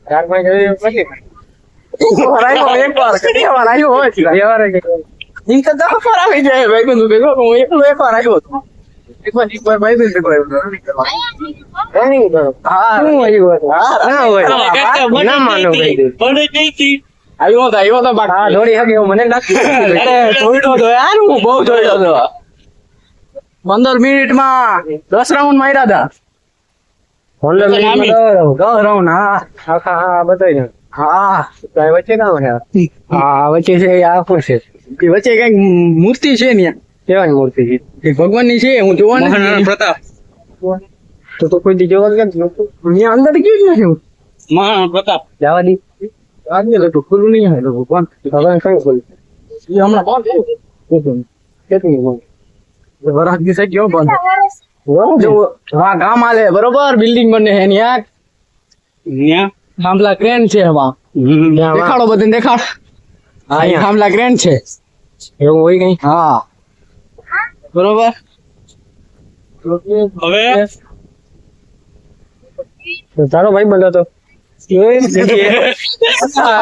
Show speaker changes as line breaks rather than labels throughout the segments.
ચાર પાંચ પછી
એકવાર આવ્યો હોય છે.
વ્યવહાર
ઈ તો 10 વાર આવી જાય ભાઈ બંધુ ભેગો હું એકવાર આવ્યો હતો.
એકવાર ભાઈ બંધ
હા
શું આવ્યું હતું?
હા
ના હોય ના માનો ભાઈ
આવ્યો તો બાકી
હા દોડી હગે એવું મને લાગતું
જોઈતો તો યાર હું બહુ જોઈતો તો 15 મિનિટમાં 10 રાઉન્ડ માર્યા હતા.
15 મિનિટમાં
10 રાઉન્ડ હા
આખા હા બતાવી
હા
દો વચ્ચે કામ છે હા વચ્ચે છે આ શું છે
એ વચ્ચે કઈક મૂર્તિ છે ને
કેવાની મૂર્તિ છે
એ ભગવાનની છે હું જોવા નથી
પ્રતાપ
તો કોઈ દી જોવા કેમ
અહીંયા અંદર ગયું જ નથી
મહારાણા પ્રતાપ
જવા દી
આજે તો ખુલ્લું નહીં આવે ભગવાન
ભગવાન કઈ બોલ
એ હમણાં બંધ થયું.
કેટલી બોલ
વરાગ દિવસે ગયો બંધ જો હા ગામ આલે બરોબર બિલ્ડિંગ બને છે ત્યાં
ન્યા
થાંભલા ક્રેન છે એમાં દેખાડો બધાને દેખાડ હા એ થાંભલા ક્રેન છે
એવું હોય કઈ
હા બરોબર
હવે
તો તારો ભાઈ બોલો તો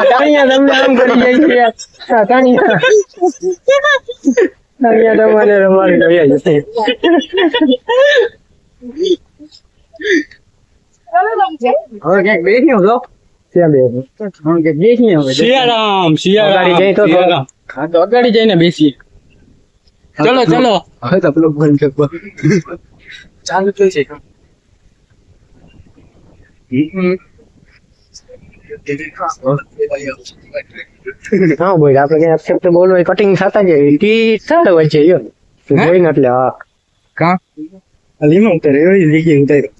તાણિયા તમને આમ કરી જાય છે તાણિયા તમારે રમાડી રહ્યા જશે
હવે ક્યાંક બેસી જો
ત્યાં બે
હવે ક્યાંક બેસી હવે
સિયારામ
અગાડી જઈ તો
સિયારામ
હા તો અગાડી જઈને બેસીએ ચલો ચલો હવે તો પેલો બંધ ચાલુ તો છે
હા બોલ આપડે કઈ એક્સેપ્ટ બોલવા કટિંગ થતા જાય ટી ચાલે હોય છે યો જોઈને એટલે હા
કા લીમો ઉતારે એવી જગ્યાએ ઉતાર્યો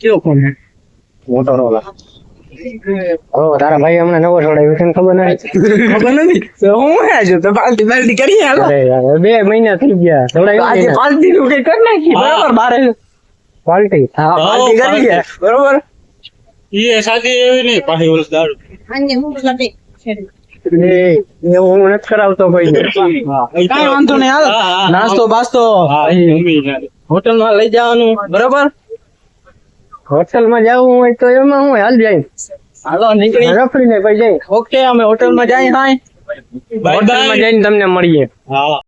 કેવો ફોન હે
મોટોરોલા ઓ તારા ભાઈ હમણાં નવો છોડાવ્યો છે ને ખબર નથી
ખબર નથી તો હું હે જો તો પાલટી પાલટી કરી હાલો
અરે યાર 2 મહિના થઈ ગયા
આજે
છોડાવ્યો
પાલટી નું કઈ કરી નાખી બરાબર બારે
ક્વોલિટી
હા પાલટી કરી ગયા બરોબર
એ સાચી એવી નહીં પાછી વર્ષ દારૂ
એવું હું નથી કરાવતો કોઈ
કાંઈ વાંધો નહીં હાલ
હા, હા.
નાસ્તો બાસ્તો
હા મમ્મી
હોટલ માં લઈ જવાનું બરોબર
હોટલ માં જવું હોય તો એમાં હું હાલ જાય
હાલો નીકળી
રખડીને કોઈ જાય
ઓકે અમે હોટલ માં જાય હાય
બાય
હોટલ માં
બાય
જઈને તમને મળીએ
હા